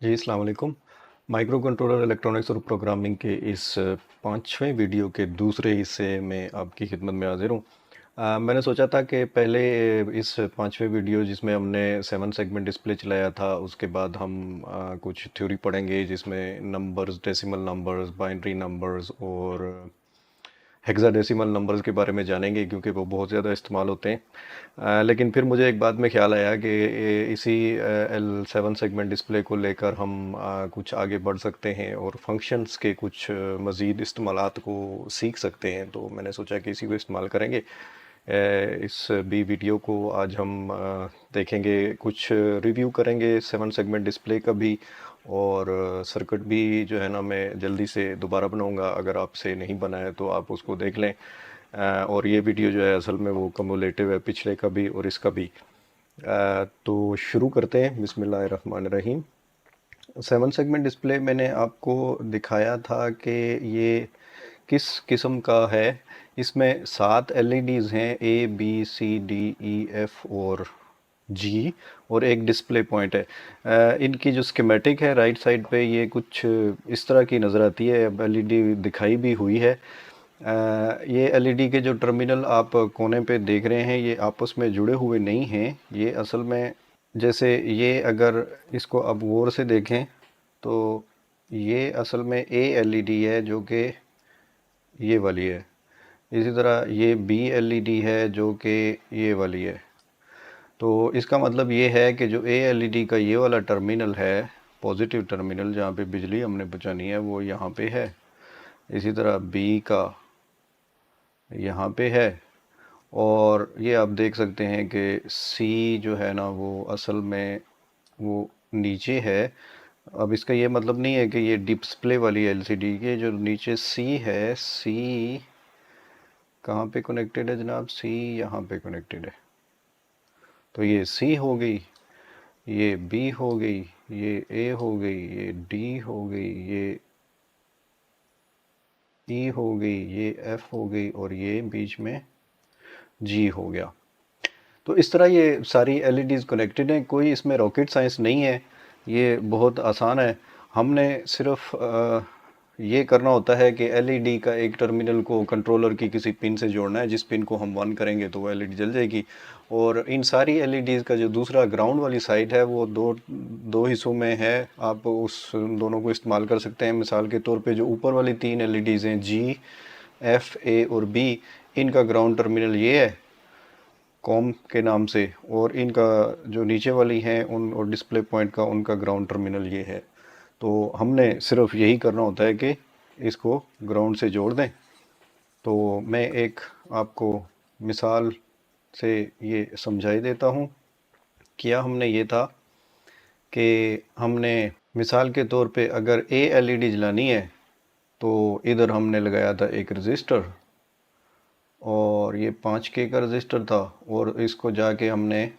जी, अस्सलाम वालेकुम। Micro controller electronics और प्रोग्रामिंग के इस 5वें वीडियो के दूसरे हिस्से में आपकी खिदमत में हाज़िर हूँ। मैंने सोचा था कि पहले इस 5वें वीडियो जिसमें हमने 7 सेगमेंट डिस्प्ले चलाया था, उसके बाद हम कुछ थ्योरी पढ़ेंगे जिसमें numbers, decimal numbers, binary numbers और हेक्साडेसिमल नंबर्स के बारे में जानेंगे क्योंकि वो बहुत ज़्यादा इस्तेमाल होते हैं। लेकिन फिर मुझे एक बाद में ख़्याल आया कि इसी L7 सेगमेंट डिस्प्ले को लेकर हम कुछ आगे बढ़ सकते हैं और फंक्शंस के कुछ मज़ीद इस्तेमालात को सीख सकते हैं, तो मैंने सोचा कि इसी को इस्तेमाल करेंगे। इस बी वीडियो को आज हम देखेंगे, कुछ रिव्यू करेंगे 7 सेगमेंट डिस्प्ले का भी, और सर्किट भी जो है ना मैं जल्दी से दोबारा बनाऊंगा। अगर आपसे नहीं बना है तो आप उसको देख लें। और ये वीडियो जो है असल में वो कम्युलेटिव है, पिछले का भी और इसका भी। तो शुरू करते हैं, बिस्मिल्लाहिर्रहमानिर्रहीम। 7 सेगमेंट डिस्प्ले मैंने आपको दिखाया था कि ये किस किस्म का है। इसमें 7 एलईडीज़ हैं, A B C D E F और जी, और एक डिस्प्ले पॉइंट है। इनकी जो स्कीमेटिक है राइट साइड पे, ये कुछ इस तरह की नज़र आती है। अब एलईडी दिखाई भी हुई है। ये एलईडी के जो टर्मिनल आप कोने पे देख रहे हैं, ये आपस में जुड़े हुए नहीं हैं। ये असल में, जैसे ये अगर इसको अब गौर से देखें तो ये असल में ए एलईडी है जो कि ये वाली है। इसी तरह ये बी एलईडी है जो कि ये वाली है। तो इसका मतलब ये है कि जो ए एलईडी का ये वाला टर्मिनल है, पॉजिटिव टर्मिनल जहाँ पे बिजली हमने बचानी है, वो यहाँ पे है। इसी तरह बी का यहाँ पे है। और ये आप देख सकते हैं कि सी जो है ना वो असल में वो नीचे है। अब इसका ये मतलब नहीं है कि ये डिस्प्ले वाली एलसीडी के जो नीचे सी है, सी कहाँ पे कनेक्टेड है जनाब? सी यहाँ पे कनेक्टेड है। तो ये सी हो गई, ये बी हो गई, ये ए हो गई, ये डी हो गई, ये ई हो गई, ये एफ हो गई, और ये बीच में जी हो गया। तो इस तरह ये सारी एलईडीज़ कनेक्टेड हैं। कोई इसमें रॉकेट साइंस नहीं है, ये बहुत आसान है। हमने सिर्फ ये करना होता है कि एलईडी का एक टर्मिनल को कंट्रोलर की किसी पिन से जोड़ना है। जिस पिन को हम ऑन करेंगे तो वो एलईडी जल जाएगी। और इन सारी एलईडीज़ का जो दूसरा ग्राउंड वाली साइड है वो दो दो हिस्सों में है। आप उस दोनों को इस्तेमाल कर सकते हैं। मिसाल के तौर पे जो ऊपर वाली 3 एलईडीज़ हैं, जी, एफ, ए और बी, इनका ग्राउंड टर्मिनल ये है कॉम के नाम से, और इनका जो नीचे वाली हैं उन और डिस्प्ले पॉइंट का उनका ग्राउंड टर्मिनल ये है। तो हमने सिर्फ यही करना होता है कि इसको ग्राउंड से जोड़ दें। तो मैं एक आपको मिसाल से ये समझाई देता हूँ। किया हमने ये था कि हमने मिसाल के तौर पे अगर ए एलईडी जलानी है तो इधर हमने लगाया था एक रजिस्टर, और ये 5K का रजिस्टर था, और इसको जाके हमने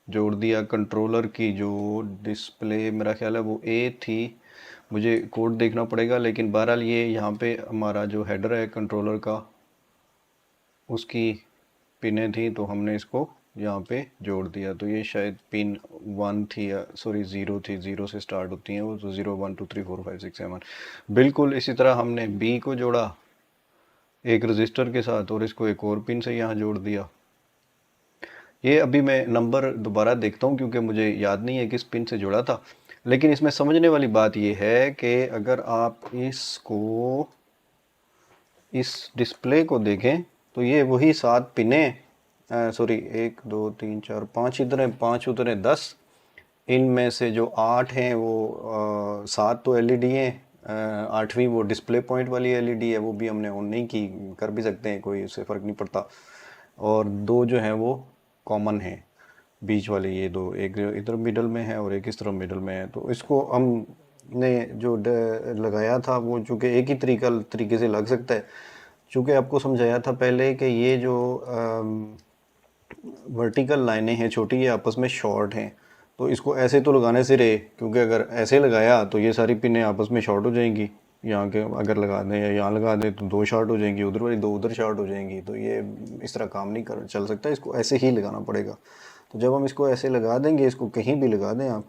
जोड़ दिया कंट्रोलर की जो डिस्प्ले, मेरा ख्याल है वो ए थी, मुझे कोड देखना पड़ेगा, लेकिन बहरहाल ये यहाँ पे हमारा जो हेडर है कंट्रोलर का, उसकी पिनें थी, तो हमने इसको यहाँ पे जोड़ दिया। तो ये शायद पिन 1 थी, या सॉरी 0 थी, 0 से स्टार्ट होती हैं वो, तो 0 1 2 3 4 5 6 7। बिल्कुल इसी तरह हमने बी को जोड़ा एक रजिस्टर के साथ, और इसको एक और पिन से यहाँ जोड़ दिया। ये अभी मैं नंबर दोबारा देखता हूँ क्योंकि मुझे याद नहीं है किस पिन से जुड़ा था। लेकिन इसमें समझने वाली बात ये है कि अगर आप इसको, इस डिस्प्ले को देखें तो ये वही 7 पिनें, सॉरी 1 2 3 4 5 इधर हैं, 5 उधर हैं, 10। इनमें से जो 8 हैं वो 7 तो एलईडी हैं, 8वीं वो डिस्प्ले पॉइंट वाली एलईडी है, वो भी हमने ऑन नहीं की, कर भी सकते हैं, कोई उससे फ़र्क नहीं पड़ता। और 2 जो हैं वो कॉमन हैं, बीच वाले ये 2, एक इधर मिडल में है और एक इस तरफ मिडल में है। तो इसको हमने जो लगाया था वो चूँकि एक ही तरीके से लग सकता है। चूँकि आपको समझाया था पहले कि ये जो वर्टिकल लाइनें हैं छोटी, ये आपस में शॉर्ट हैं। तो इसको ऐसे तो लगाने से रहे, क्योंकि अगर ऐसे लगाया तो ये सारी पिनें आपस में शॉर्ट हो जाएंगी। यहाँ के अगर लगा दें या यहाँ लगा दें तो 2 शॉर्ट हो जाएंगी, उधर वाली 2 उधर शॉर्ट हो जाएंगी। तो ये इस तरह काम नहीं कर चल सकता, इसको ऐसे ही लगाना पड़ेगा। तो जब हम इसको ऐसे लगा देंगे, इसको कहीं भी लगा दें आप,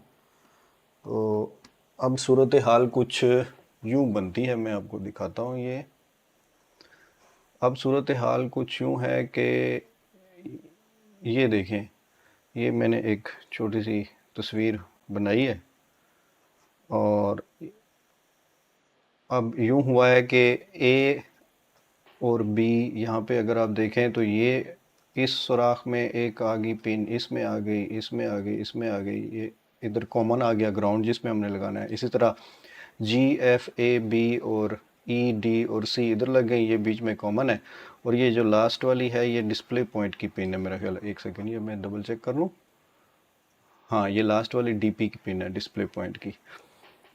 तो अब सूरत हाल कुछ यूँ बनती है, मैं आपको दिखाता हूँ ये। अब सूरत हाल कुछ यूँ है कि ये देखें, ये मैंने एक छोटी सी तस्वीर बनाई है और अब यूँ हुआ है कि ए और बी यहाँ पे अगर आप देखें तो ये इस सुराख में एक आ गई पिन, इसमें आ गई, इसमें आ गई, इसमें आ गई, ये इधर कॉमन आ गया ग्राउंड जिसमें हमने लगाना है। इसी तरह जी एफ ए बी और ई डी और सी इधर लग गई, ये बीच में कॉमन है। और ये जो लास्ट वाली है ये डिस्प्ले पॉइंट की पिन है मेरा ख्याल। एक सेकेंड, ये मैं डबल चेक कर लूँ। हाँ, ये लास्ट वाली डीपी की पिन है, डिस्प्ले पॉइंट की।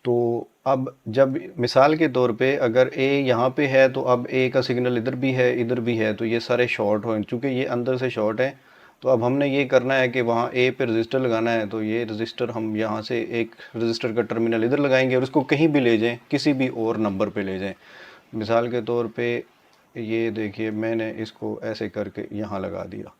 तो अब जब मिसाल के तौर पे अगर ए यहाँ पे है तो अब ए का सिग्नल इधर भी है, इधर भी है, तो ये सारे शॉर्ट हो, चूँकि ये अंदर से शॉर्ट है। तो अब हमने ये करना है कि वहाँ ए पे रजिस्टर लगाना है। तो ये रजिस्टर हम यहाँ से एक रजिस्टर का टर्मिनल इधर लगाएंगे और उसको कहीं भी ले जाएं, किसी भी और नंबर पे ले जाएं। मिसाल के तौर पे ये देखिए, मैंने इसको ऐसे करके यहाँ लगा दिया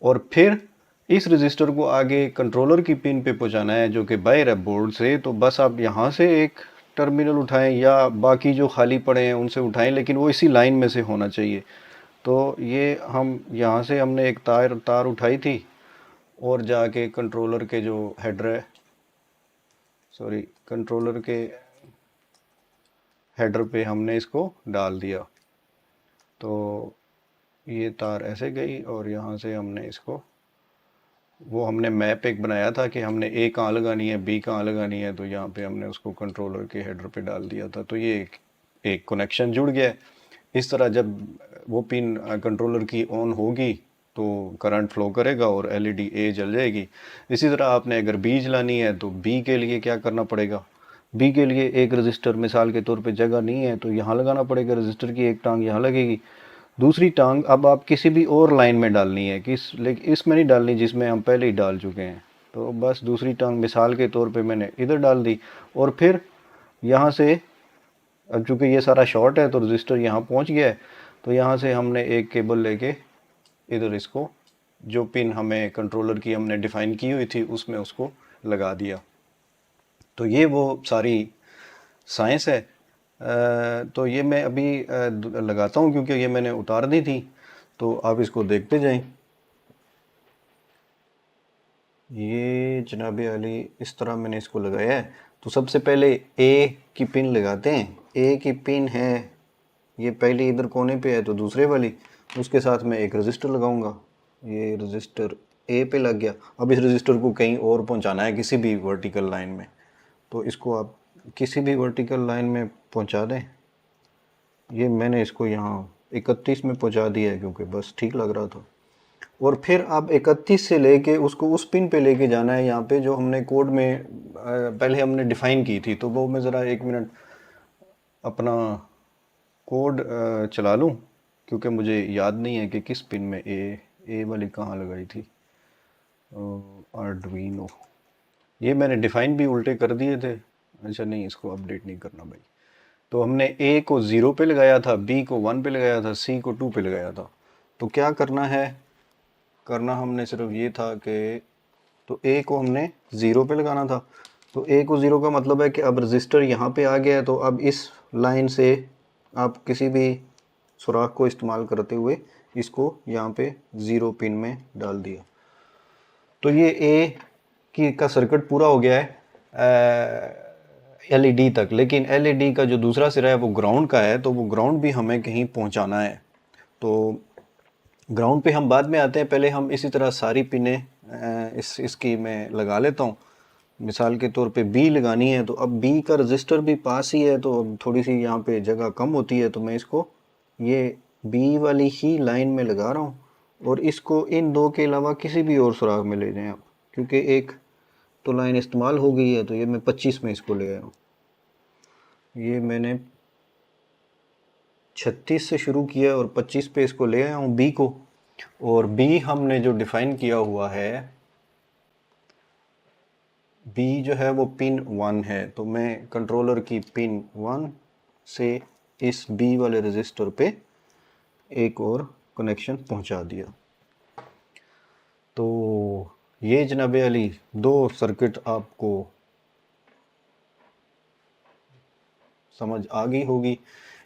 और फिर इस रजिस्टर को आगे कंट्रोलर की पिन पे पहुंचाना है जो कि बाहर है बोर्ड से। तो बस आप यहाँ से एक टर्मिनल उठाएं या बाकी जो खाली पड़े हैं उनसे उठाएं, लेकिन वो इसी लाइन में से होना चाहिए। तो ये हम यहाँ से हमने एक तार उठाई थी और जाके कंट्रोलर के जो हेडर है, सॉरी, कंट्रोलर के हेडर पे हमने इसको डाल दिया। तो ये तार ऐसे गई और यहाँ से हमने इसको, वो हमने मैप एक बनाया था कि हमने ए कहाँ लगानी है, बी कहाँ लगानी है, तो यहाँ पे हमने उसको कंट्रोलर के हेडर पे डाल दिया था। तो ये एक कनेक्शन जुड़ गया है। इस तरह जब वो पिन कंट्रोलर की ऑन होगी तो करंट फ्लो करेगा और एलईडी ए जल जाएगी। इसी तरह आपने अगर बी जलानी है तो बी के लिए क्या करना पड़ेगा, बी के लिए एक रजिस्टर मिसाल के तौर पे जगह नहीं है तो यहाँ लगाना पड़ेगा, रजिस्टर की एक टांग यहाँ लगेगी, दूसरी टांग अब आप किसी भी और लाइन में डालनी है, लेकिन इसमें नहीं डालनी जिसमें हम पहले ही डाल चुके हैं। तो बस दूसरी टांग मिसाल के तौर पे मैंने इधर डाल दी और फिर यहाँ से, अब चूँकि ये सारा शॉर्ट है तो रजिस्टर यहाँ पहुँच गया है। तो यहाँ से हमने एक केबल लेके इधर इसको, जो पिन हमें कंट्रोलर की हमने डिफ़ाइन की हुई थी उसमें उसको लगा दिया। तो ये वो सारी साइंस है। तो ये मैं अभी लगाता हूँ क्योंकि ये मैंने उतार दी थी, तो आप इसको देखते जाएं। ये जनाब अली इस तरह मैंने इसको लगाया है। तो सबसे पहले ए की पिन लगाते हैं। ए की पिन है ये पहले इधर कोने पे है तो दूसरे वाली, उसके साथ मैं एक रजिस्टर लगाऊंगा। ये रजिस्टर ए पे लग गया। अब इस रजिस्टर को कहीं और पहुंचाना है किसी भी वर्टिकल लाइन में, तो इसको आप किसी भी वर्टिकल लाइन में पहुंचा दें। ये मैंने इसको यहाँ 31 में पहुंचा दिया है क्योंकि बस ठीक लग रहा था। और फिर आप 31 से लेके उसको उस पिन पे लेके जाना है यहाँ पे जो हमने कोड में पहले हमने डिफ़ाइन की थी। तो वो मैं ज़रा 1 मिनट अपना कोड चला लूँ क्योंकि मुझे याद नहीं है कि किस पिन में ए वाली कहाँ लगाई थी। आर्डुइनो, ये मैंने डिफ़ाइन भी उल्टे कर दिए थे। अच्छा नहीं, इसको अपडेट नहीं करना भाई। तो हमने ए को 0 पे लगाया था, बी को 1 पे लगाया था, सी को 2 पे लगाया था। तो क्या करना है, करना हमने सिर्फ ये था कि तो ए को हमने 0 पे लगाना था। तो ए को 0 का मतलब है कि अब रजिस्टर यहाँ पे आ गया है। तो अब इस लाइन से आप किसी भी सुराख को इस्तेमाल करते हुए इसको यहाँ पे 0 पिन में डाल दिया। तो ये ए की का सर्किट पूरा हो गया है एलईडी तक। लेकिन एलईडी का जो दूसरा सिरा है वो ग्राउंड का है, तो वो ग्राउंड भी हमें कहीं पहुंचाना है। तो ग्राउंड पे हम बाद में आते हैं, पहले हम इसी तरह सारी पिनें इसकी मैं लगा लेता हूँ। मिसाल के तौर पे बी लगानी है तो अब बी का रजिस्टर भी पास ही है, तो अब थोड़ी सी यहाँ पे जगह कम होती है, तो मैं इसको ये बी वाली ही लाइन में लगा रहा हूँ। और इसको इन दो के अलावा किसी भी और सुराख में ले जाएं आप, क्योंकि एक तो लाइन इस्तेमाल हो गई है। तो ये मैं 25 में इसको ले आया हूँ। ये मैंने 36 से शुरू किया और 25 पे इसको ले आया हूँ बी को। और बी हमने जो डिफ़ाइन किया हुआ है, बी जो है वो पिन 1 है। तो मैं कंट्रोलर की पिन 1 से इस बी वाले रजिस्टर पे एक और कनेक्शन पहुंचा दिया। तो ये जनाब अली 2 सर्किट आपको समझ आ गई होगी।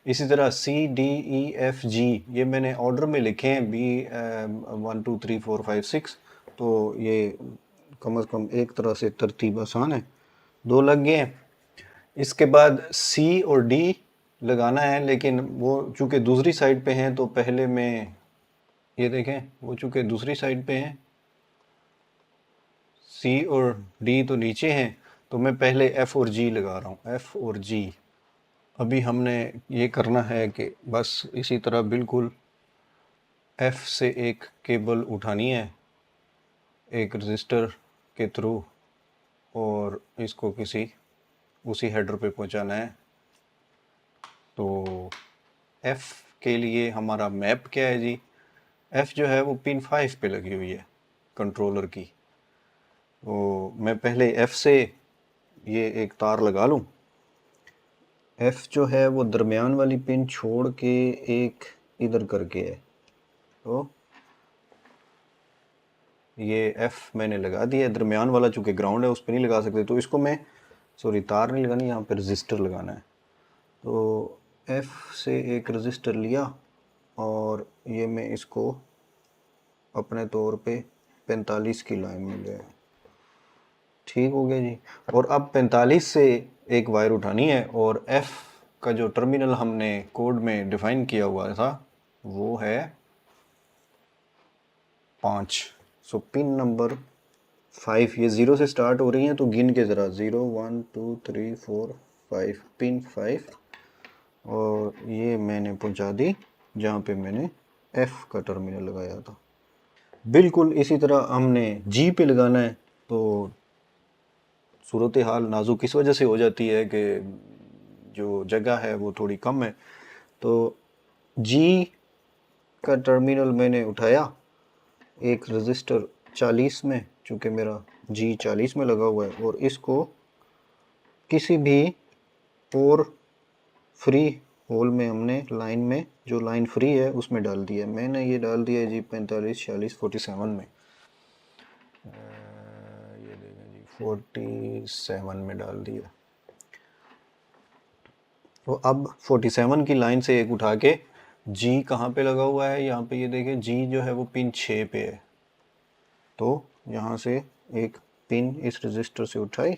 इसी तरह C D E F G ये मैंने ऑर्डर में लिखे हैं, B 1 2 3 4 5 6, तो ये कम से कम एक तरह से तरतीब आसान है, 2 लग गए हैं। इसके बाद C और D लगाना है, लेकिन वो चूँकि दूसरी साइड पे हैं तो पहले मैं ये देखें, वो चूँकि दूसरी साइड पे हैं, C और D तो नीचे हैं, तो मैं पहले F और G लगा रहा हूँ, F और G। अभी हमने ये करना है कि बस इसी तरह बिल्कुल F से एक केबल उठानी है एक रजिस्टर के थ्रू, और इसको किसी उसी हेडर पे पहुंचाना है। तो F के लिए हमारा मैप क्या है जी, F जो है वो पिन 5 पे लगी हुई है कंट्रोलर की। तो मैं पहले F से ये एक तार लगा लूँ। F जो है वो दरमियान वाली पिन छोड़ के एक इधर करके है, तो ये F मैंने लगा दिया है। दरमियान वाला चूँकि ग्राउंड है उस पर नहीं लगा सकते, तो इसको मैं तार नहीं लगानी, यहाँ पे रजिस्टर लगाना है। तो F से एक रजिस्टर लिया और ये मैं इसको अपने तौर पे 45 की लाइन में गया, ठीक हो गया जी। और अब 45 से एक वायर उठानी है, और F का जो टर्मिनल हमने कोड में डिफाइन किया हुआ था वो है 5। सो पिन नंबर 5, ये 0 से स्टार्ट हो रही हैं, तो गिन के ज़रा 0 1 2 3 4 5, पिन 5, और ये मैंने पहुंचा दी जहाँ पे मैंने F का टर्मिनल लगाया था। बिल्कुल इसी तरह हमने G पे लगाना है। तो सूरत हाल नाजुक इस वजह से हो जाती है कि जो जगह है वो थोड़ी कम है। तो G का टर्मिनल मैंने उठाया एक रजिस्टर 40 में, चूँकि मेरा G 40 में लगा हुआ है, और इसको किसी भी और फ्री होल में हमने लाइन में, जो लाइन फ्री है उसमें डाल दिया। मैंने ये डाल दिया जी 45 46 47 में, ये देखें जी 47 में डाल दिया। तो अब 47 की लाइन से एक उठा के G कहाँ पे लगा हुआ है, यहाँ पे ये देखें G जो है वो पिन 6 पे है। तो यहाँ से एक पिन इस रजिस्टर से उठाई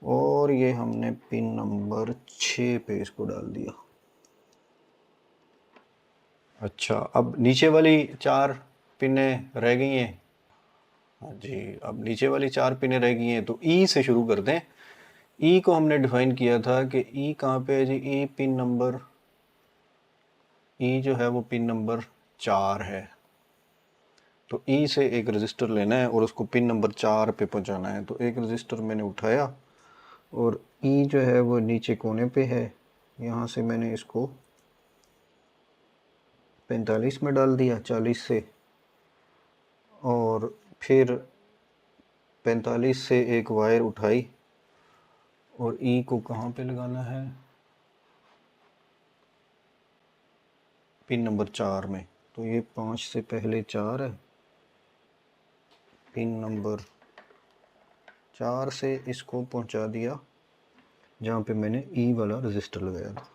और ये हमने पिन नंबर 6 पे इसको डाल दिया। अच्छा, अब नीचे वाली 4 पिनें रह गई हैं। हाँ जी, अब नीचे वाली 4 पिनें रह गई हैं, तो ई से शुरू करते हैं। ई को हमने डिफाइन किया था कि ई कहाँ पे है जी, ई पिन नंबर, ई जो है वो पिन नंबर 4 है। तो ई से एक रजिस्टर लेना है और उसको पिन नंबर 4 पे पहुंचाना है। तो एक रजिस्टर मैंने उठाया और ई जो है वो नीचे कोने पे है, यहाँ से मैंने इसको 45 में डाल दिया 40 से, और फिर 45 से एक वायर उठाई और ई को कहाँ पे लगाना है, पिन नंबर 4 में। तो ये 5 से पहले 4 है, पिन नंबर 4 से इसको पहुंचा दिया जहाँ पे मैंने ई वाला रजिस्टर लगाया था।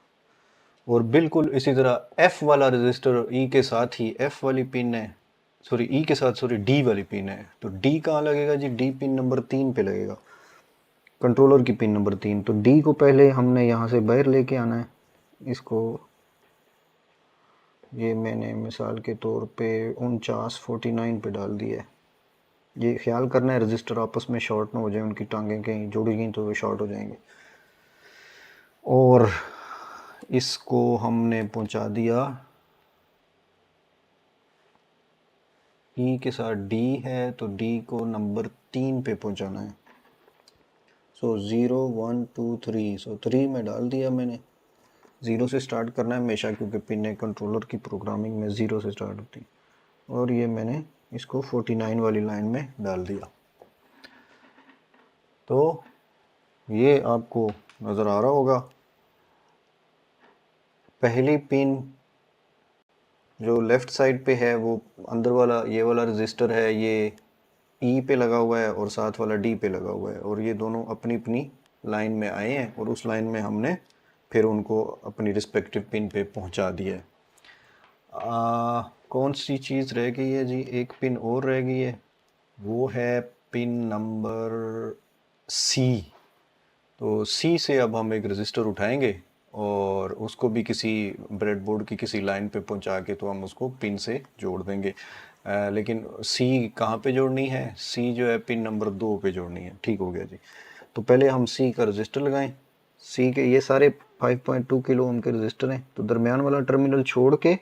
और बिल्कुल इसी तरह एफ़ वाला रजिस्टर ई के साथ ही, एफ़ वाली पिन है, सॉरी ई के साथ, सॉरी डी वाली पिन है। तो डी कहाँ लगेगा जी, डी पिन नंबर 3 पे लगेगा, कंट्रोलर की पिन नंबर 3। तो डी को पहले हमने यहाँ से बाहर लेके आना है। इसको ये मैंने मिसाल के तौर पे 49 पे डाल दिया है। ये ख्याल करना है रजिस्टर आपस में शॉर्ट ना हो जाए, उनकी टांगें कहीं जुड़ गई तो वो शॉर्ट हो जाएंगे। और इसको हमने पहुंचा दिया, ई के साथ डी है तो डी को नंबर 3 पे पहुंचाना है। सो 0 1 2 3, सो 3 में डाल दिया मैंने। 0 से स्टार्ट करना है हमेशा, क्योंकि पिन कंट्रोलर की प्रोग्रामिंग में 0 से स्टार्ट होती। और ये मैंने इसको 49 वाली लाइन में डाल दिया। तो ये आपको नज़र आ रहा होगा, पहली पिन जो लेफ़्ट साइड पे है वो अंदर वाला ये वाला रजिस्टर है, ये ई पे लगा हुआ है और साथ वाला डी पे लगा हुआ है, और ये दोनों अपनी अपनी लाइन में आए हैं और उस लाइन में हमने फिर उनको अपनी रिस्पेक्टिव पिन पे पहुंचा दिया है। कौन सी चीज़ रह गई है जी? एक पिन और रह गई है, वो है पिन नंबर सी। तो सी से अब हम एक रजिस्टर उठाएंगे और उसको भी किसी ब्रेडबोर्ड की किसी लाइन पे पहुंचा के तो हम उसको पिन से जोड़ देंगे। लेकिन सी कहाँ पे जोड़नी है? सी जो है पिन नंबर 2 पे जोड़नी है। ठीक हो गया जी। तो पहले हम सी का रजिस्टर लगाएं। सी के ये सारे 5.2 किलो ओम के रजिस्टर हैं, तो दरमियान वाला टर्मिनल छोड़ के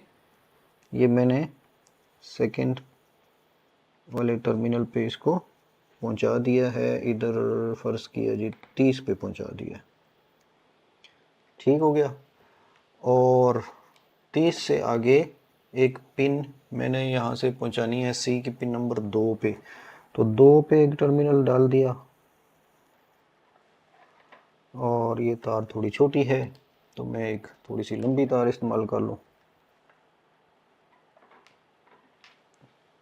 ये मैंने सेकंड वाले टर्मिनल पे इसको पहुंचा दिया है। इधर फर्ज किया जी 30 पे पहुंचा दिया। ठीक हो गया। और 30 से आगे एक पिन मैंने यहाँ से पहुंचानी है सी की पिन नंबर 2 पे। तो 2 पे एक टर्मिनल डाल दिया, और ये तार थोड़ी छोटी है तो मैं एक थोड़ी सी लंबी तार इस्तेमाल कर लूँ।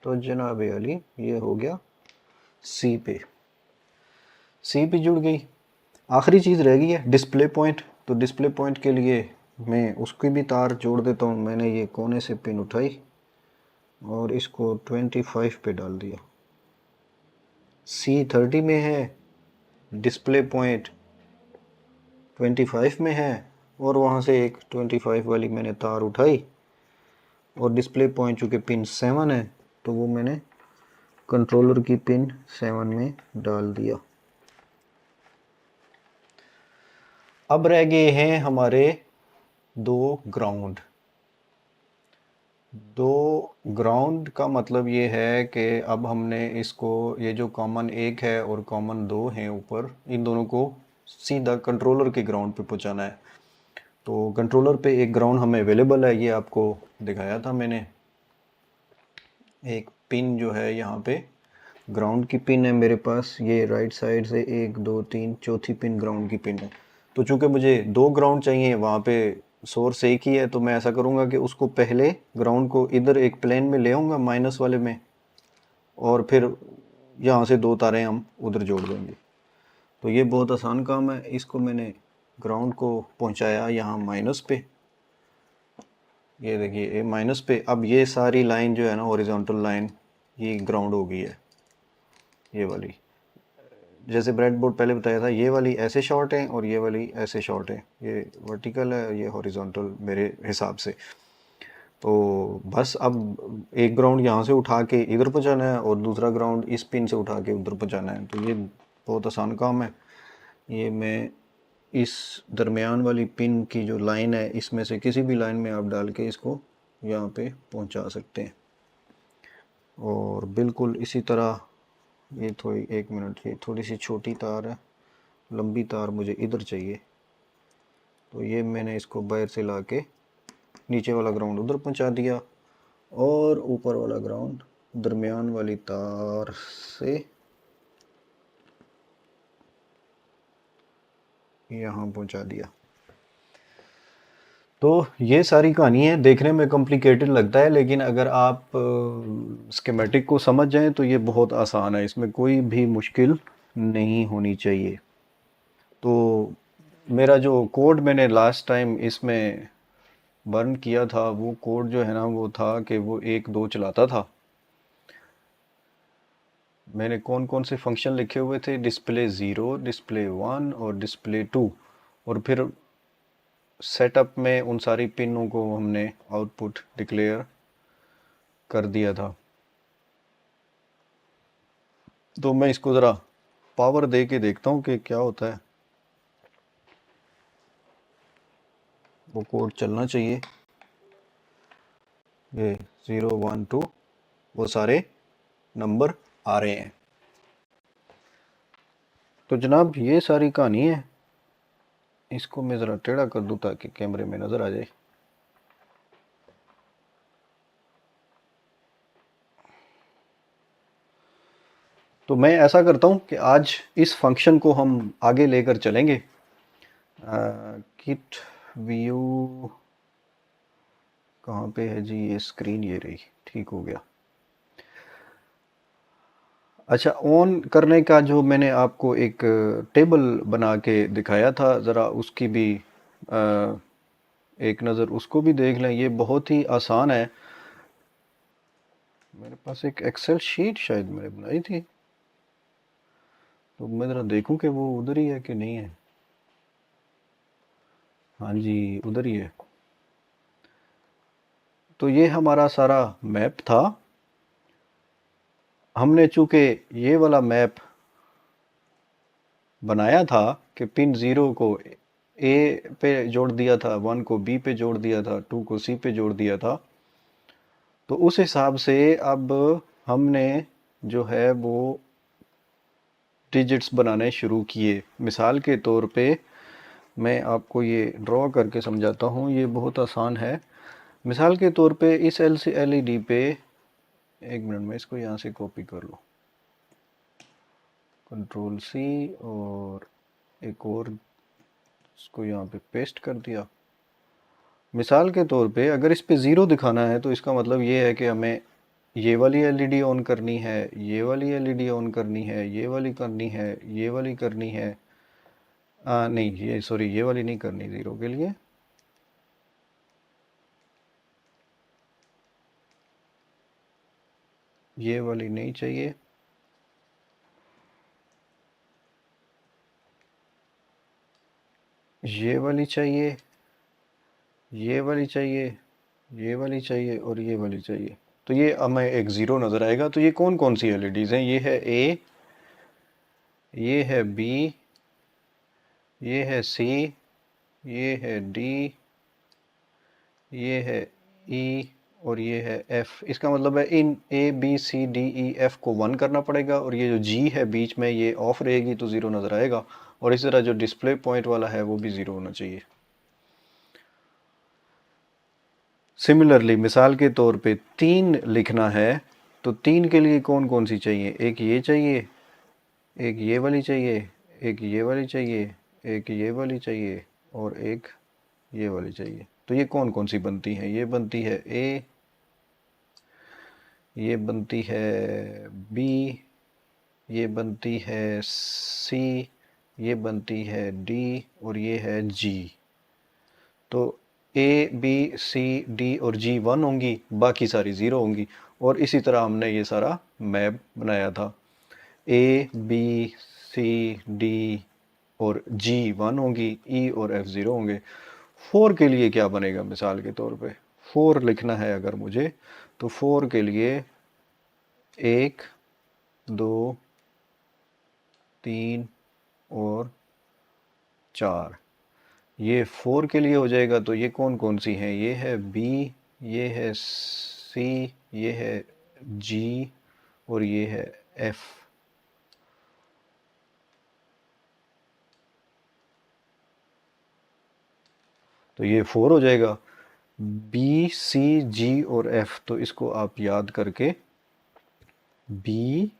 तो जनाब अली ये हो गया सी पे जुड़ गई। आखिरी चीज़ रह गई है डिस्प्ले पॉइंट। तो डिस्प्ले पॉइंट के लिए मैं उसकी भी तार जोड़ देता हूँ। मैंने ये कोने से पिन उठाई और इसको 25 पे डाल दिया। सी 30 में है, डिस्प्ले पॉइंट 25 में है, और वहाँ से एक 25 वाली मैंने तार उठाई और डिस्प्ले पॉइंट चूँकि पिन 7 है तो वो मैंने कंट्रोलर की पिन 7 में डाल दिया। अब रह गए हैं हमारे दो ग्राउंड। दो ग्राउंड का मतलब ये है कि अब हमने इसको, ये जो कॉमन 1 है और कॉमन 2 हैं ऊपर, इन दोनों को सीधा कंट्रोलर के ग्राउंड पे पहुंचाना है। तो कंट्रोलर पे एक ग्राउंड हमें अवेलेबल है, ये आपको दिखाया था मैंने। एक पिन जो है यहाँ पे ग्राउंड की पिन है मेरे पास, ये राइट साइड से 1 2 3 चौथी पिन ग्राउंड की पिन है। तो चूंकि मुझे 2 ग्राउंड चाहिए, वहाँ पे सोर्स एक ही है, तो मैं ऐसा करूँगा कि उसको पहले ग्राउंड को इधर एक प्लेन में ले आऊँगा माइनस वाले में, और फिर यहाँ से 2 तारें हम उधर जोड़ देंगे। तो ये बहुत आसान काम है। इसको मैंने ग्राउंड को पहुँचाया यहाँ माइनस पे, ये देखिए ये माइनस पे। अब ये सारी लाइन जो है ना हॉरिजॉन्टल लाइन, ये ग्राउंड हो गई है। ये वाली, जैसे ब्रेडबोर्ड पहले बताया था, ये वाली ऐसे शॉर्ट है और ये वाली ऐसे शॉर्ट है। ये वर्टिकल है, ये हॉरिजॉन्टल मेरे हिसाब से। तो बस अब एक ग्राउंड यहाँ से उठा के इधर पहुँचाना है और दूसरा ग्राउंड इस पिन से उठा के उधर पहुँचाना है। तो ये बहुत आसान काम है। ये मैं इस दरमियान वाली पिन की जो लाइन है, इसमें से किसी भी लाइन में आप डाल के इसको यहाँ पे पहुँचा सकते हैं। और बिल्कुल इसी तरह ये थोड़ी, 1 मिनट, ये थोड़ी सी छोटी तार है, लंबी तार मुझे इधर चाहिए। तो ये मैंने इसको बाहर से ला के नीचे वाला ग्राउंड उधर पहुंचा दिया और ऊपर वाला ग्राउंड दरमियान वाली तार से यहाँ पहुंचा दिया। तो ये सारी कहानी है। देखने में कॉम्प्लिकेटेड लगता है, लेकिन अगर आप स्कीमेटिक को समझ जाएं तो ये बहुत आसान है, इसमें कोई भी मुश्किल नहीं होनी चाहिए। तो मेरा जो कोड मैंने लास्ट टाइम इसमें बर्न किया था, वो कोड जो है ना, वो था कि वो 1 2 चलाता था। मैंने कौन कौन से फंक्शन लिखे हुए थे? डिस्प्ले 0, डिस्प्ले 1 और डिस्प्ले 2। और फिर सेटअप में उन सारी पिनों को हमने आउटपुट डिक्लेयर कर दिया था। तो मैं इसको ज़रा पावर दे के देखता हूँ कि क्या होता है। वो कोड चलना चाहिए। ये 0 1 2 वो सारे नंबर आ रहे हैं। तो जनाब ये सारी कहानी है। इसको मैं ज़रा टेढ़ा कर दूँ ताकि कैमरे में नज़र आ जाए। तो मैं ऐसा करता हूँ कि आज इस फंक्शन को हम आगे लेकर चलेंगे। किट व्यू कहाँ पे है जी? ये स्क्रीन ये रही। ठीक हो गया। अच्छा, ऑन करने का जो मैंने आपको एक टेबल बना के दिखाया था, ज़रा उसकी भी एक नज़र उसको भी देख लें। ये बहुत ही आसान है। मेरे पास एक एक्सेल शीट शायद मैंने बनाई थी, तो मैं ज़रा देखूं कि वो उधर ही है कि नहीं है। हाँ जी, उधर ही है। तो ये हमारा सारा मैप था। हमने चूंकि ये वाला मैप बनाया था कि पिन 0 को ए पे जोड़ दिया था, 1 को बी पे जोड़ दिया था, 2 को सी पे जोड़ दिया था, तो उस हिसाब से अब हमने जो है वो डिजिट्स बनाने शुरू किए। मिसाल के तौर पे मैं आपको ये ड्रॉ करके समझाता हूँ, ये बहुत आसान है। मिसाल के तौर पे इस एलईडी पे, एक मिनट में इसको यहाँ से कॉपी कर लो, कंट्रोल सी, और एक और इसको यहाँ पे पेस्ट कर दिया। मिसाल के तौर पे अगर इस पे ज़ीरो दिखाना है तो इसका मतलब ये है कि हमें ये वाली एलईडी ऑन करनी है, ये वाली एलईडी ऑन करनी है, ये वाली करनी है, ये वाली करनी है। नहीं, ये सॉरी, ये वाली नहीं करनी ज़ीरो के लिए। ये वाली नहीं चाहिए, ये वाली चाहिए, ये वाली चाहिए, ये वाली चाहिए और ये वाली चाहिए। तो ये हमें एक ज़ीरो नज़र आएगा। तो ये कौन कौन सी एलईडीज़ हैं? ये है ए, ये है बी, ये है सी, ये है डी, ये है ई और ये है एफ। इसका मतलब है इन A B C D E F को 1 करना पड़ेगा, और ये जो जी है बीच में ये ऑफ रहेगी तो ज़ीरो नज़र आएगा। और इस तरह जो डिस्प्ले पॉइंट वाला है वो भी ज़ीरो होना चाहिए। सिमिलरली मिसाल के तौर पे 3 लिखना है, तो 3 के लिए कौन कौन सी चाहिए? एक ये चाहिए, एक ये वाली चाहिए, एक ये वाली चाहिए, एक ये वाली चाहिए और एक ये वाली चाहिए। तो ये कौन कौन सी बनती है? ये बनती है ए, ये बनती है बी, ये बनती है सी, ये बनती है डी और ये है जी। तो ए बी सी डी और जी 1 होंगी, बाकी सारी 0 होंगी। और इसी तरह हमने ये सारा मैप बनाया था। ए बी सी डी और जी 1 होंगी, ई और एफ 0 होंगे। 4 के लिए क्या बनेगा? मिसाल के तौर पे 4 लिखना है अगर मुझे, तो 4 के लिए 1 2 3 और 4, ये 4 के लिए हो जाएगा। तो ये कौन कौन सी हैं? ये है बी, ये है सी, ये है जी और ये है एफ। तो ये 4 हो जाएगा, बी सी जी और एफ। तो इसको आप याद करके बी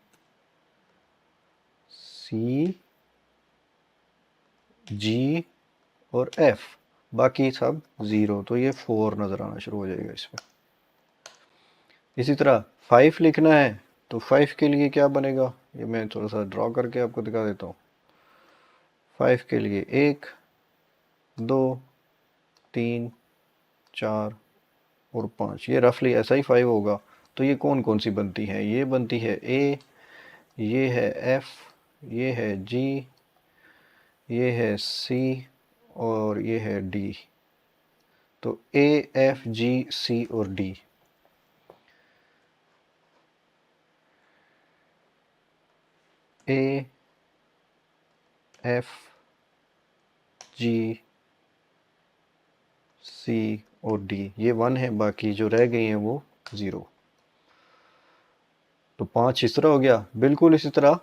सी जी और एफ, बाकी सब 0। तो ये 4 नज़र आना शुरू हो जाएगा इसमें। इसी तरह 5 लिखना है, तो 5 के लिए क्या बनेगा? ये मैं थोड़ा सा ड्रॉ करके आपको दिखा देता हूँ। 5 के लिए 1 2 3 4 और 5, ये रफली ऐसा ही 5 होगा। तो ये कौन कौन सी बनती है? ये बनती है ए, ये है एफ, ये है जी, ये है सी और ये है डी। तो ए एफ जी सी और डी। ए एफ जी सी और डी, ये 1 है, बाकी जो रह गई हैं वो 0। तो 5 इस तरह हो गया। बिल्कुल इसी तरह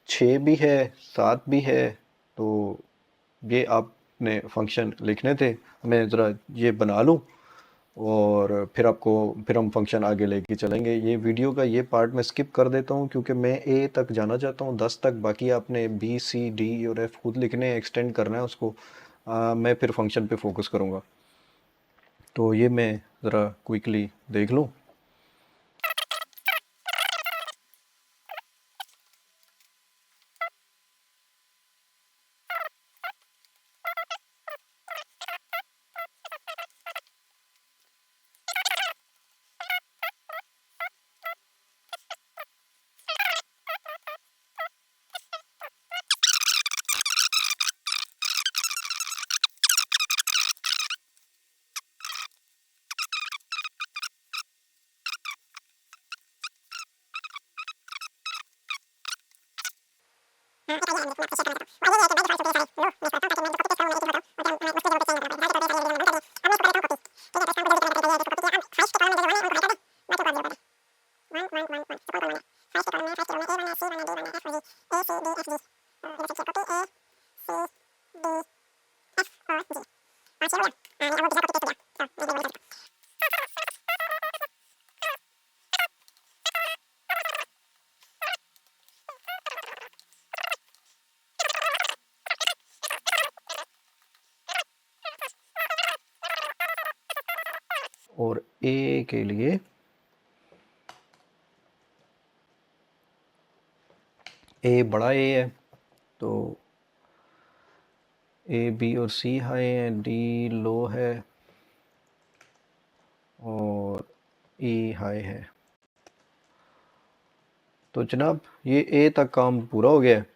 6 भी है, 7 भी है। तो ये आपने फंक्शन लिखने थे। मैं ज़रा ये बना लूँ और फिर हम फंक्शन आगे लेके चलेंगे। ये वीडियो का ये पार्ट मैं स्किप कर देता हूँ क्योंकि मैं ए तक जाना चाहता हूँ, 10 तक। बाकी आपने बी सी डी और एफ खुद लिखने हैं, एक्सटेंड करना है उसको। मैं फिर फंक्शन पे फोकस करूँगा। तो ये मैं ज़रा क्विकली देख लूँ। और ए के लिए ए बड़ा ए है तो ए बी और सी हाई है, डी लो है और ई हाई है। तो जनाब ये ए तक काम पूरा हो गया है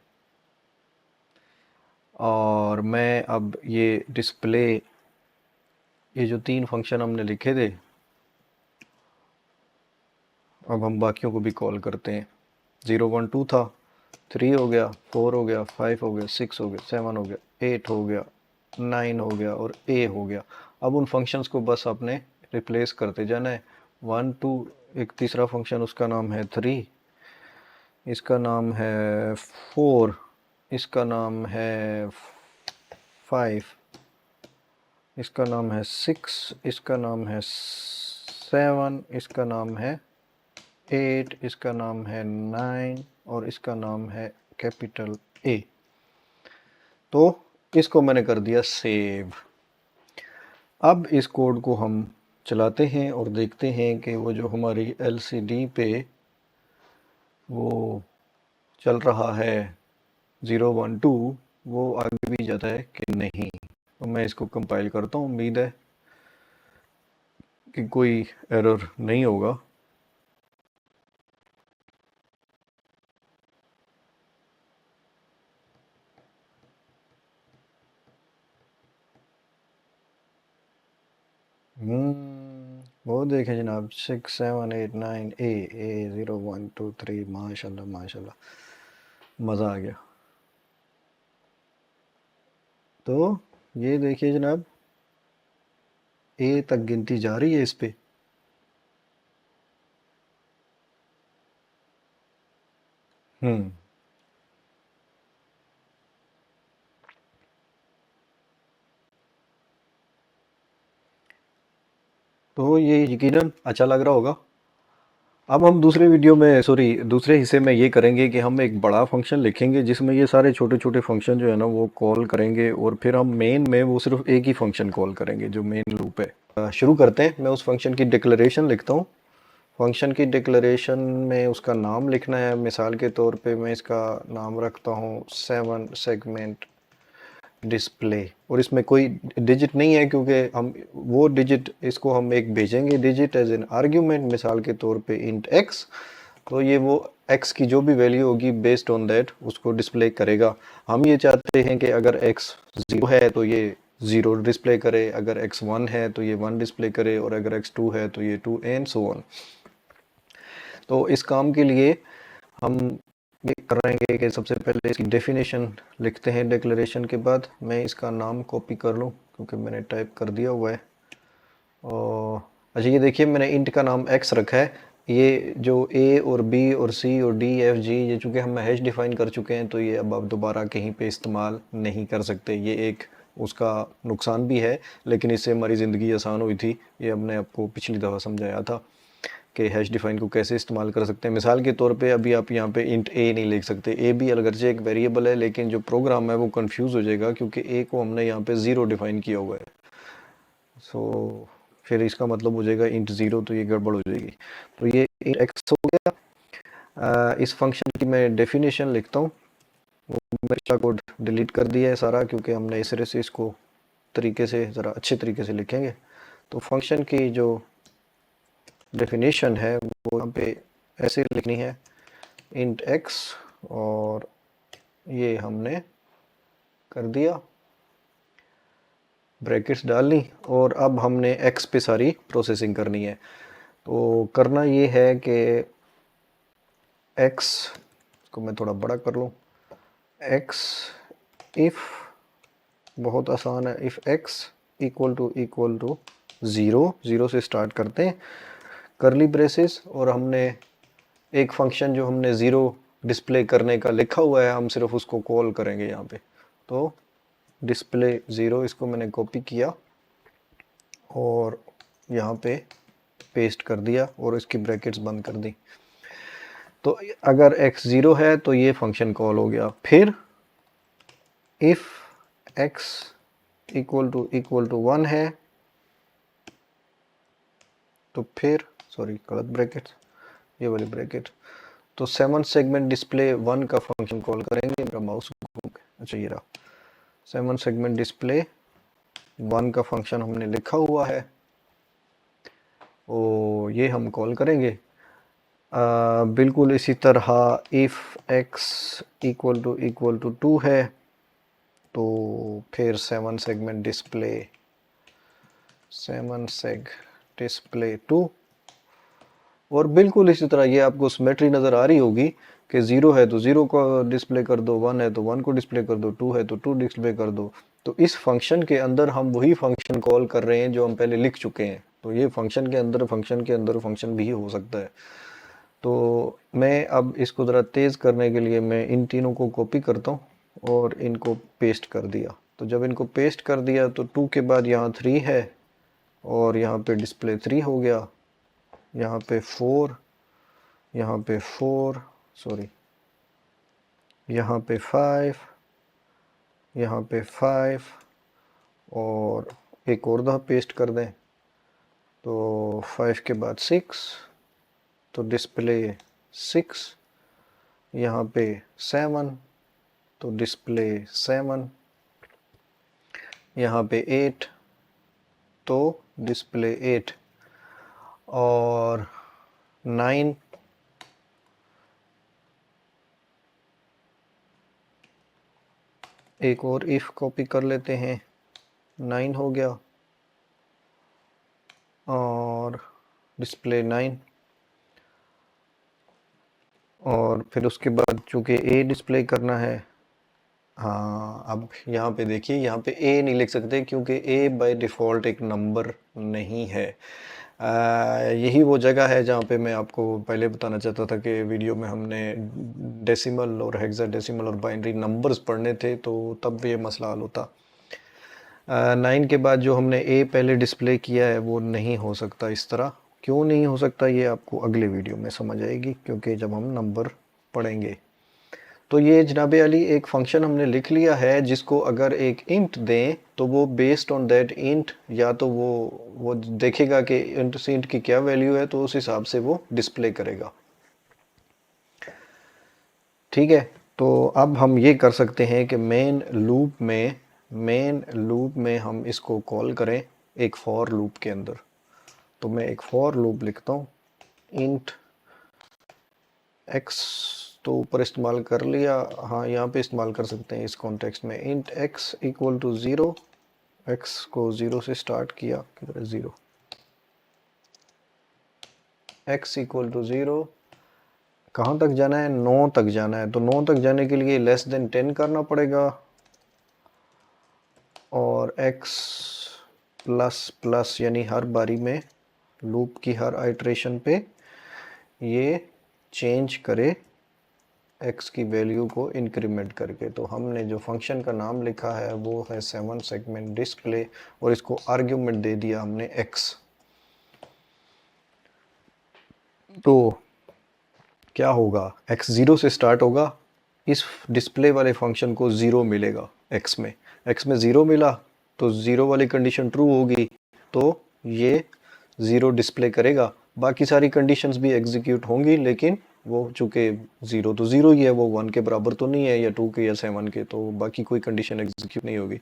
और मैं अब ये डिस्प्ले, ये जो 3 फंक्शन हमने लिखे थे, अब हम बाकियों को भी कॉल करते हैं। 0 1 2 था, 3 हो गया, 4 हो गया, 5 हो गया, 6 हो गया, 7 हो गया, 8 हो गया, 9 हो गया और ए हो गया। अब उन फंक्शंस को बस आपने रिप्लेस करते जाना है। 1 2, एक तीसरा फंक्शन उसका नाम है 3, इसका नाम है 4, इसका नाम है 5, इसका नाम है 6, इसका नाम है 7, इसका नाम है 8, इसका नाम है 9 और इसका नाम है कैपिटल ए। तो इसको मैंने कर दिया सेव। अब इस कोड को हम चलाते हैं और देखते हैं कि वो जो हमारी एलसीडी पे वो चल रहा है 0 1 2 वो आगे भी जाता है कि नहीं। तो मैं इसको कंपाइल करता हूँ, उम्मीद है कि कोई एरर नहीं होगा। वो देखें जनाब, 6 7 8 9 ए 0 1 2 3, माशाल्लाह माशाल्लाह, मज़ा आ गया। तो ये देखिए जनाब, ए तक गिनती जा रही है इस पे। हम्म तो ये यकीनन अच्छा लग रहा होगा। अब हम दूसरे वीडियो में, सॉरी दूसरे हिस्से में ये करेंगे कि हम एक बड़ा फंक्शन लिखेंगे जिसमें ये सारे छोटे छोटे फंक्शन जो है ना वो कॉल करेंगे और फिर हम मेन में वो सिर्फ एक ही फंक्शन कॉल करेंगे जो मेन लूप है। शुरू करते हैं। मैं उस फंक्शन की डिक्लेरेशन लिखता हूँ। फंक्शन की डिक्लेरेशन में उसका नाम लिखना है। मिसाल के तौर पे मैं इसका नाम रखता हूँ 7 सेगमेंट डिस्प्ले, और इसमें कोई डिजिट नहीं है क्योंकि हम वो डिजिट, इसको हम एक भेजेंगे डिजिट एज एन आर्ग्यूमेंट, मिसाल के तौर पे इंट एक्स। तो ये वो एक्स की जो भी वैल्यू होगी बेस्ड ऑन दैट उसको डिस्प्ले करेगा। हम ये चाहते हैं कि अगर एक्स 0 है तो ये 0 डिस्प्ले करे, अगर एक्स 1 है तो ये 1 डिस्प्ले करे, और अगर एक्स 2 है तो ये 2 एंड सो ऑन। तो इस काम के लिए हम ये करेंगे कि सबसे पहले इसकी डेफिनेशन लिखते हैं। डिक्लेरेशन के बाद मैं इसका नाम कॉपी कर लूँ क्योंकि मैंने टाइप कर दिया हुआ है। और अच्छा ये देखिए, मैंने इंट का नाम एक्स रखा है। ये जो ए और बी और सी और डी एफ जी, ये चूँकि हम हैश डिफ़ाइन कर चुके हैं तो ये अब आप दोबारा कहीं पे इस्तेमाल नहीं कर सकते। ये एक उसका नुकसान भी है, लेकिन इससे हमारी ज़िंदगी आसान हुई थी। ये हमने आपको पिछली दफ़ा समझाया था कि हैश डिफाइन को कैसे इस्तेमाल कर सकते हैं। मिसाल के तौर पे अभी आप यहाँ पे इंट ए नहीं लिख सकते। ए भी अगरचे एक वेरिएबल है, लेकिन जो प्रोग्राम है वो कंफ्यूज हो जाएगा क्योंकि ए को हमने यहाँ पे 0 डिफाइन किया हुआ है। सो फिर इसका मतलब हो जाएगा इंट 0, तो ये गड़बड़ हो जाएगी। तो ये इंट एक्स हो गया। इस फंक्शन की मैं डेफिनेशन लिखता हूँ। वो मेरा कोड डिलीट कर दिया है सारा क्योंकि हमने इस तरह से इसको तरीके से ज़रा अच्छे तरीके से लिखेंगे। तो फंक्शन की जो डेफिनेशन है वो यहाँ पे ऐसे लिखनी है, इंट एक्स, और ये हमने कर दिया, ब्रैकेट्स डाल ली, और अब हमने एक्स पे सारी प्रोसेसिंग करनी है। तो करना ये है कि एक्स को मैं थोड़ा बड़ा कर लूँ, एक्स इफ़, बहुत आसान है, if x equal to zero, zero से स्टार्ट करते हैं, करली ब्रेसेस, और हमने एक फंक्शन जो हमने ज़ीरो डिस्प्ले करने का लिखा हुआ है, हम सिर्फ उसको कॉल करेंगे यहाँ पे। तो डिस्प्ले ज़ीरो, इसको मैंने कॉपी किया और यहाँ पे पेस्ट कर दिया और इसकी ब्रैकेट्स बंद कर दी। तो अगर x ज़ीरो है तो ये फंक्शन कॉल हो गया। फिर if x equal to one है तो फिर, सॉरी गलत ब्रैकेट, ये वाली ब्रैकेट, तो 7 सेगमेंट डिस्प्ले वन का फंक्शन कॉल करेंगे। मेरा माउस घूम गया, अच्छा ये रहा, 7 सेगमेंट डिस्प्ले वन का फंक्शन हमने लिखा हुआ है, ओ ये हम कॉल करेंगे। बिल्कुल इसी तरह if x equal to two है तो फिर 7 segment display 7 seg display two, और बिल्कुल इसी तरह ये आपको सिमेट्री नज़र आ रही होगी कि ज़ीरो है तो ज़ीरो को डिस्प्ले कर दो, वन है तो वन को डिस्प्ले कर दो, टू है तो टू डिस्प्ले कर दो। तो इस फंक्शन के अंदर हम वही फंक्शन कॉल कर रहे हैं जो हम पहले लिख चुके हैं। तो ये फंक्शन के अंदर फंक्शन भी हो सकता है। तो मैं अब इसको ज़रा तेज़ करने के लिए मैं इन तीनों को कॉपी करता हूँ और इनको पेस्ट कर दिया। तो जब इनको पेस्ट कर दिया तो टू के बाद यहाँ थ्री है और यहाँ पे डिस्प्ले थ्री हो गया, यहाँ पे फोर, यहाँ पे फोर, सॉरी यहाँ पे फाइव, यहाँ पे फाइव, और एक और दफ़ा पेस्ट कर दें तो फाइव के बाद सिक्स, तो डिस्प्ले सिक्स, यहाँ पे सेवन तो डिस्प्ले सेवन, यहाँ पे एट तो डिस्प्ले एट, और नाइन, एक और इफ़ कॉपी कर लेते हैं, नाइन हो गया और डिस्प्ले नाइन, और फिर उसके बाद चूँकि ए डिस्प्ले करना है, हाँ अब यहाँ पे देखिए, यहाँ पे ए नहीं लिख सकते क्योंकि ए बाय डिफ़ॉल्ट एक नंबर नहीं है। यही वो जगह है जहाँ पे मैं आपको पहले बताना चाहता था कि वीडियो में हमने डेसिमल और हेक्साडेसिमल और बाइनरी नंबर्स पढ़ने थे, तो तब ये मसला हल होता। नाइन के बाद जो हमने ए पहले डिस्प्ले किया है वो नहीं हो सकता इस तरह। क्यों नहीं हो सकता ये आपको अगले वीडियो में समझ आएगी, क्योंकि जब हम नंबर पढ़ेंगे। तो ये जनाबे अली एक फंक्शन हमने लिख लिया है जिसको अगर एक इंट दें तो वो बेस्ड ऑन दैट इंट, या तो वो देखेगा कि इंट की क्या वैल्यू है तो उस हिसाब से वो डिस्प्ले करेगा। ठीक है, तो अब हम ये कर सकते हैं कि मेन लूप में हम इसको कॉल करें एक फॉर लूप के अंदर। तो मैं एक फॉर लूप लिखता हूँ, इंट एक्स तो ऊपर इस्तेमाल कर लिया, हाँ यहाँ पे इस्तेमाल कर सकते हैं इस कॉन्टेक्स्ट में। Int x equal to zero, x को ज़ीरो से स्टार्ट किया, किधर है zero, x equal to zero, कहाँ तक जाना है, 9 तक जाना है। तो 9 तक जाने के लिए लेस देन 10 करना पड़ेगा, और x प्लस प्लस यानी हर बारी में लूप की हर आइट्रेशन पे ये चेंज करे x की वैल्यू को इंक्रीमेंट करके। तो हमने जो फंक्शन का नाम लिखा है वो है 7 सेगमेंट डिस्प्ले, और इसको आर्ग्यूमेंट दे दिया हमने x। तो क्या होगा, x ज़ीरो से स्टार्ट होगा, इस डिस्प्ले वाले फंक्शन को ज़ीरो मिलेगा x में ज़ीरो मिला तो ज़ीरो वाली कंडीशन ट्रू होगी तो ये ज़ीरो डिस्प्ले करेगा। बाकी सारी कंडीशंस भी एग्जीक्यूट होंगी, लेकिन वो चूँकि ज़ीरो तो ज़ीरो ही है, वो वन के बराबर तो नहीं है या टू के या सेवन के, तो बाकी कोई कंडीशन एग्जीक्यूट नहीं होगी।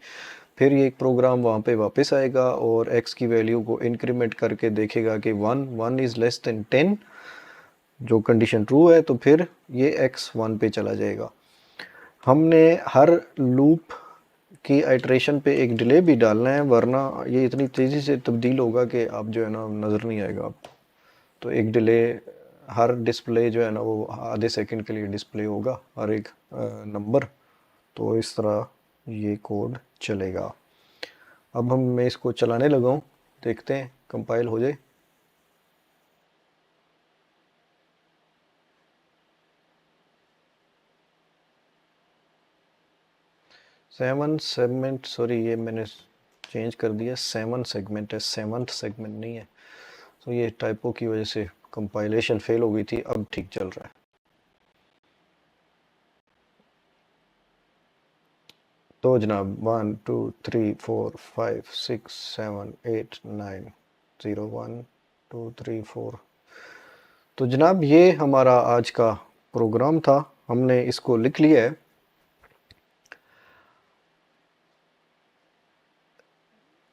फिर ये एक प्रोग्राम वहाँ पे वापस आएगा और x की वैल्यू को इंक्रीमेंट करके देखेगा कि वन इज़ लेस देन 10, जो कंडीशन ट्रू है तो फिर ये x वन पे चला जाएगा। हमने हर लूप की आइट्रेशन पे एक डिले भी डालना है, वरना ये इतनी तेज़ी से तब्दील होगा कि आप जो है ना नज़र नहीं आएगा आपको। तो एक डिले, हर डिस्प्ले जो है ना वो आधे सेकंड के लिए डिस्प्ले होगा, हर एक नंबर। तो इस तरह ये कोड चलेगा। अब मैं इसको चलाने लगा हूँ, देखते हैं कंपाइल हो जाए। सेवन सेगमेंट, सॉरी ये मैंने चेंज कर दिया, 7 सेगमेंट है, 7th सेगमेंट नहीं है। तो ये टाइपो की वजह से कंपाइलेशन फेल हो गई थी, अब ठीक चल रहा है। तो जनाब 1 2 3 4 5 6 7 8 9 0 1 2 3 4। तो जनाब ये हमारा आज का प्रोग्राम था, हमने इसको लिख लिया है।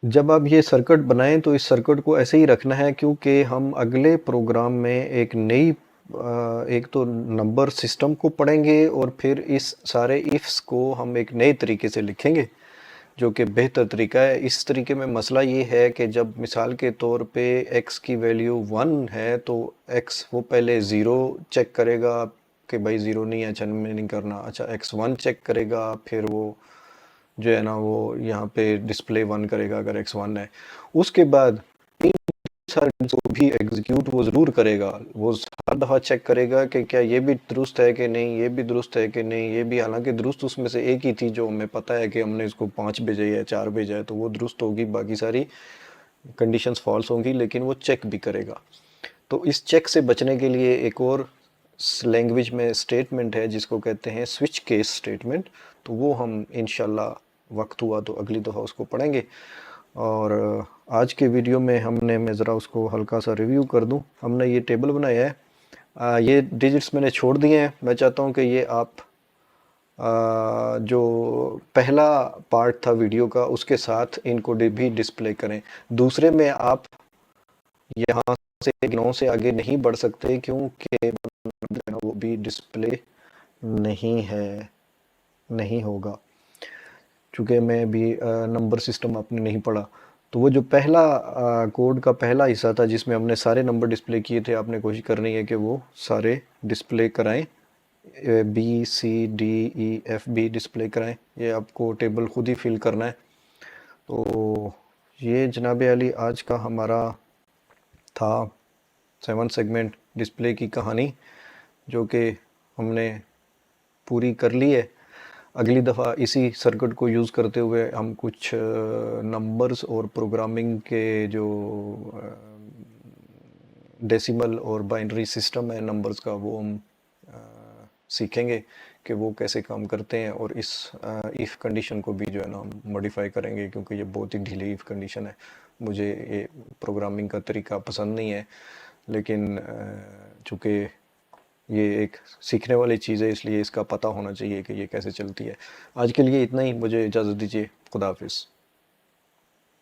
जब आप ये सर्किट बनाएं तो इस सर्किट को ऐसे ही रखना है, क्योंकि हम अगले प्रोग्राम में एक नई एक तो नंबर सिस्टम को पढ़ेंगे और फिर इस सारे इफ्स को हम एक नए तरीके से लिखेंगे, जो कि बेहतर तरीका है। इस तरीके में मसला ये है कि जब मिसाल के तौर पे x की वैल्यू 1 है तो x वो पहले 0 चेक करेगा कि भाई 0 नहीं है, अच्छा में नहीं करना, अच्छा x1 चेक करेगा, फिर वो जो है ना वो यहाँ पे डिस्प्ले 1 करेगा अगर x1 है। उसके बाद सर जो भी एग्जीक्यूट वो ज़रूर करेगा, वो हर दफ़ा चेक करेगा कि क्या ये भी दुरुस्त है कि नहीं, ये भी दुरुस्त है कि नहीं, ये भी, हालांकि दुरुस्त उसमें से एक ही थी जो हमें पता है कि हमने इसको 5 भेजा है 4 भेजा है, तो वो दुरुस्त होगी, बाकी सारी कंडीशंस फॉल्स होंगी, लेकिन वो चेक भी करेगा। तो इस चेक से बचने के लिए एक और लैंग्वेज में स्टेटमेंट है जिसको कहते हैं स्विच केस स्टेटमेंट। तो वो हम इंशाल्लाह वक्त हुआ तो अगली दफ़ा उसको पढ़ेंगे। और आज के वीडियो में मैं ज़रा उसको हल्का सा रिव्यू कर दूं। हमने ये टेबल बनाया है, ये डिजिट्स मैंने छोड़ दिए हैं। मैं चाहता हूं कि ये आप जो पहला पार्ट था वीडियो का उसके साथ इनको भी डिस्प्ले करें। दूसरे में आप यहाँ से 9 से आगे नहीं बढ़ सकते, क्योंकि वो भी डिस्प्ले नहीं है, नहीं होगा, चूँकि मैं भी नंबर सिस्टम आपने नहीं पढ़ा। तो वो जो पहला कोड का पहला हिस्सा था जिसमें हमने सारे नंबर डिस्प्ले किए थे, आपने कोशिश करनी है कि वो सारे डिस्प्ले कराएं, B C D E F B display कराएं। ये आपको टेबल खुद ही फिल करना है। तो ये जनाब अली आज का हमारा था 7 सेगमेंट डिस्प्ले की कहानी, जो कि हमने पूरी कर ली है। अगली दफ़ा इसी सर्किट को यूज़ करते हुए हम कुछ नंबर्स और प्रोग्रामिंग के जो डेसिमल और बाइनरी सिस्टम है नंबर्स का, वो हम सीखेंगे कि वो कैसे काम करते हैं। और इस इफ़ कंडीशन को भी जो है ना हम मॉडिफाई करेंगे, क्योंकि ये बहुत ही ढीली इफ़ कंडीशन है। मुझे ये प्रोग्रामिंग का तरीका पसंद नहीं है, लेकिन चूँकि ये एक सीखने वाली चीज़ है, इसलिए इसका पता होना चाहिए कि ये कैसे चलती है। आज के लिए इतना ही, मुझे इजाज़त दीजिए। खुदा हाफिज़।